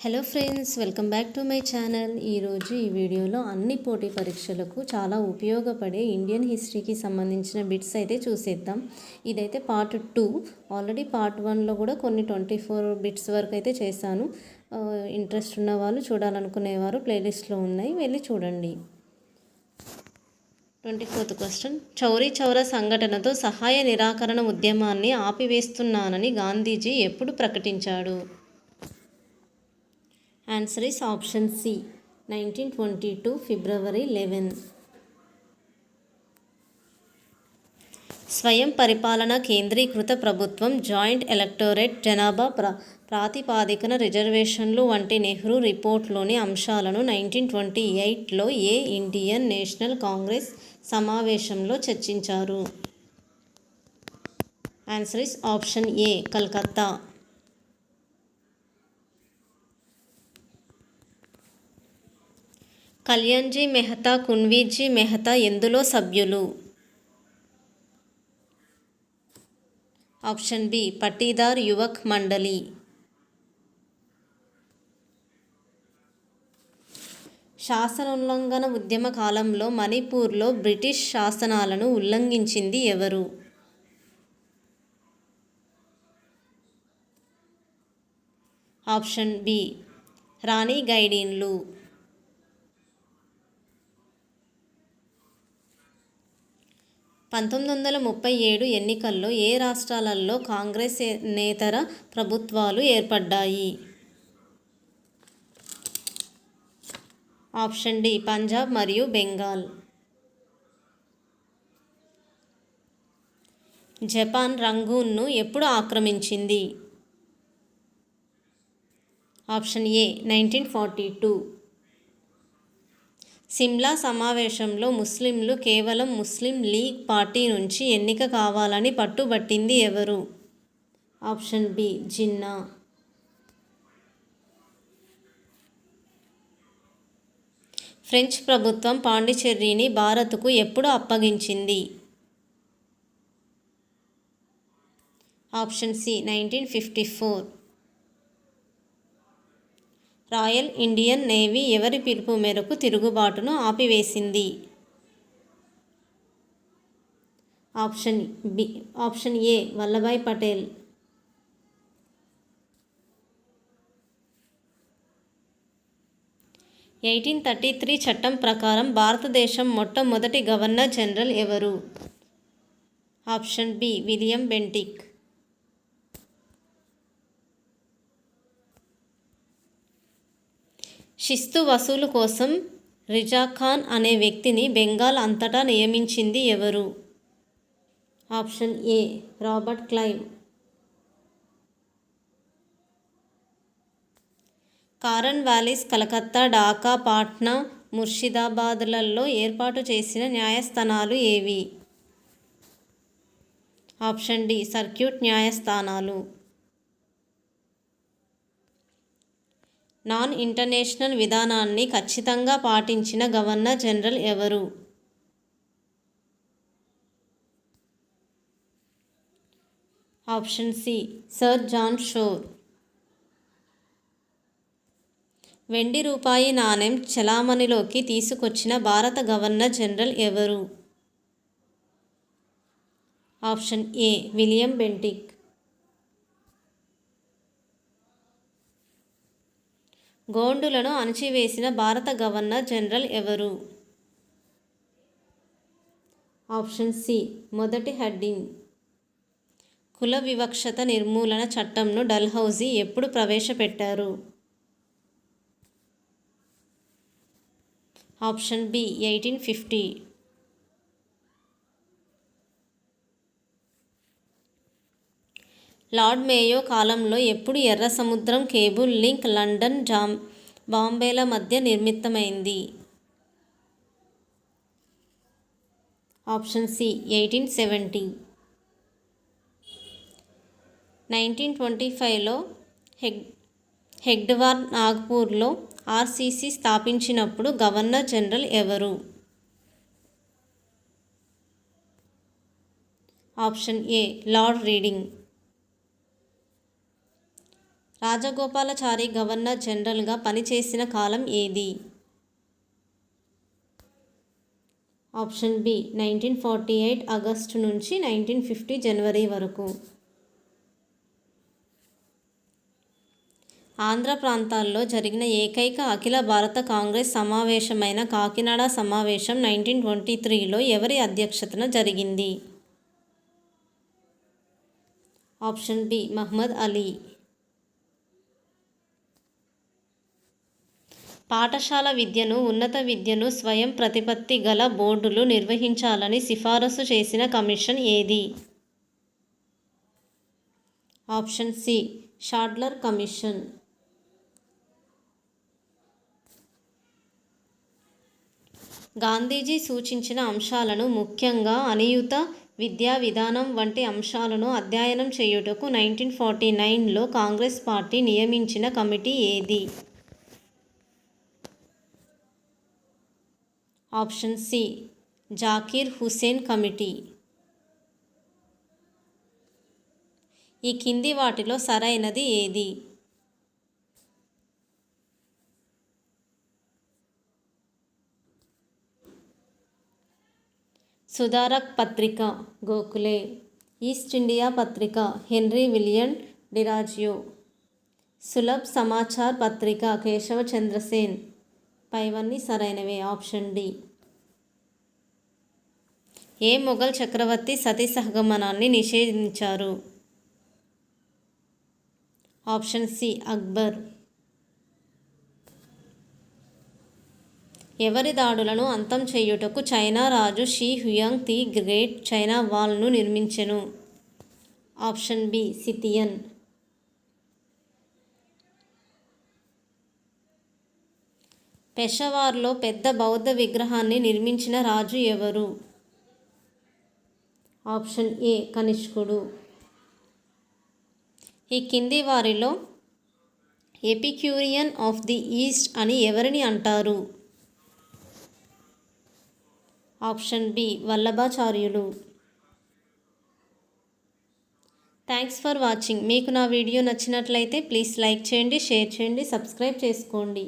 Hello friends, welcome back to my channel. ఈరోజు ఈ వీడియోలో అన్ని పోటీ పరీక్షలకు చాలా ఉపయోగపడే ఇండియన్ హిస్టరీకి సంబంధించిన బిట్స్ అయితే చూసేద్దాం. ఇదైతే పార్ట్ 2. ఆల్రెడీ పార్ట్ 1లో కూడా కొన్ని 24 బిట్స్ వరకు అయితే చేశాను. ఇంట్రెస్ట్ ఉన్న వాళ్ళు, చూడాలనుకునేవారు ప్లేలిస్ట్లో ఉన్నాయి, వెళ్ళి చూడండి. 24th question. చౌరీ చౌరా సంఘటనతో సహాయ నిరాకరణ ఉద్యమాన్ని ఆపివేస్తున్నానని గాంధీజీ ఎప్పుడు ప్రకటించాడు? ఆన్సర్ ఈస్ ఆప్షన్ సి, 1922 ఫిబ్రవరి 11. స్వయం పరిపాలన కేంద్రీకృత ప్రభుత్వం, జాయింట్ ఎలక్టోరేట్, జనాభా ప్రాతిపాదికన రిజర్వేషన్లు వంటి నెహ్రూ రిపోర్ట్లోని అంశాలను 1928లో ఏ ఇండియన్ నేషనల్ కాంగ్రెస్ సమావేశంలో చర్చించారు? Answer is option A, Calcutta. Kalyanji Mehta, Kunverji Mehta ఎందులో సభ్యులు? ఆప్షన్ బి, పటీదార్ యువక్ మండలి. శాసనోల్లంఘన ఉద్యమ కాలంలో మణిపూర్లో బ్రిటిష్ శాసనాలను ఉల్లంఘించింది ఎవరు? ఆప్షన్ బి, రాణి గైడిన్లు. 1937 ఎన్నికల్లో ఏ రాష్ట్రాలలో కాంగ్రెస్ నేతర ప్రభుత్వాలు ఏర్పడ్డాయి? ఆప్షన్ డి, పంజాబ్ మరియు బెంగాల్. జపాన్ రంగూన్ను ఎప్పుడు ఆక్రమించింది? Option A, 1942. సిమ్లా సమావేశంలో ముస్లింలు కేవలం ముస్లిం లీగ్ పార్టీ నుంచి ఎన్నిక కావాలని పట్టుబట్టింది ఎవరు? Option B, Jinnah. ఫ్రెంచ్ ప్రభుత్వం పాండిచ్చేరిని భారత్కు ఎప్పుడు అప్పగించింది? Option C, 1954. Royal Indian Navy ఎవరి పిలుపు మేరకు తిరుగుబాటును ఆపివేసింది? Option A, Vallabhbhai Patel. (1833) చట్టం ప్రకారం భారతదేశం మొట్టమొదటి గవర్నర్ జనరల్ ఎవరు? Option B, William Bentinck. శిస్తు వసూలు కోసం రిజా ఖాన్ అనే వ్యక్తిని బెంగాల్ అంతటా నియమించింది ఎవరు? Option A, Robert Clive. Cornwallis Calcutta, Dhaka, Patna, ముర్షిదాబాద్లలో ఏర్పాటు చేసిన న్యాయస్థానాలు ఏవి? ఆప్షన్ డి, సర్క్యూట్ న్యాయస్థానాలు. నాన్ ఇంటర్నేషనల్ విధానాన్ని ఖచ్చితంగా పాటించిన గవర్నర్ జనరల్ ఎవరు? Option C, sir John Shore. వెండి రూపాయి నాణెం చెలామణిలోకి తీసుకొచ్చిన భారత గవర్నర్ జనరల్ ఎవరు? Option A, William Bentinck. గోండులను అణచివేసిన భారత గవర్నర్ జనరల్ ఎవరు? ఆప్షన్ సి, మొదటి హర్డింగ్. కుల వివక్షత నిర్మూలన చట్టంను డల్హౌసీ ఎప్పుడు ప్రవేశపెట్టారు? Option B, 1850. లార్డ్ మేయో కాలంలో ఎప్పుడు ఎర్ర సముద్రం కేబుల్ లింక్ లండన్, బాంబేల మధ్య నిర్మితమైంది? Option C, 1870. 1925లో హెగ్డ్వార్ నాగ్పూర్లో ఆర్సీసీ స్థాపించినప్పుడు గవర్నర్ జనరల్ ఎవరు? Option A, Lord Reading. Rajagopalachari governor జనరల్గా పనిచేసిన కాలం ఏది? ఆప్షన్ బి 1948 ఆగస్టు నుంచి 1950 జనవరి వరకు. ఆంధ్ర ప్రాంతాల్లో జరిగిన ఏకైక అఖిల భారత కాంగ్రెస్ సమావేశమైన కాకినాడ సమావేశం 1923లో ఎవరి అధ్యక్షతన జరిగింది? Option B Mohammed Ali. పాఠశాల విద్యను, ఉన్నత విద్యను స్వయం ప్రతిపత్తి గల బోర్డులు నిర్వహించాలని సిఫారసు చేసిన కమిషన్ ఏది? Option C Sadler commission. Gandhiji సూచించిన అంశాలను, ముఖ్యంగా అనియత విద్యా విధానం వంటి అంశాలను అధ్యయనం చేయుటకు 1949లో కాంగ్రెస్ పార్టీ నియమించిన కమిటీ ఏది? Option C Zakir Hussain committee. ఈ కింది వాటిలో సరైనది ఏది? సుధారక్ పత్రిక గోఖలే. ఈస్ట్ ఇండియా పత్రిక Henry William Derozio. Sulabh Samachar పత్రిక కేశవ చంద్రసేన్. పైవన్నీ సరైనవే. Option D. ఏ మొఘల్ చక్రవర్తి సతీ సహగమనాన్ని నిషేధించారు? Option C Akbar. ఎవరి దాడులను అంతం చేయుటకు చైనా రాజు Shi Huang the great China వాల్ను నిర్మించెను? Option B Scythian. పెషవార్లో పెద్ద బౌద్ధ విగ్రహాన్ని నిర్మించిన రాజు ఎవరు? ఆప్షన్ ఏ కనిష్కుడు. ఈ కింది వారిలో ఎపిక్యూరియన్ ఆఫ్ ది ఈస్ట్ అని ఎవరిని అంటారు? ఆప్షన్ బి వల్లభాచార్యులు. Thanks for watching. మీకు నా వీడియో నచ్చినట్లయితే ప్లీజ్ లైక్ చేయండి, షేర్ చేయండి, సబ్స్క్రైబ్ చేసుకోండి.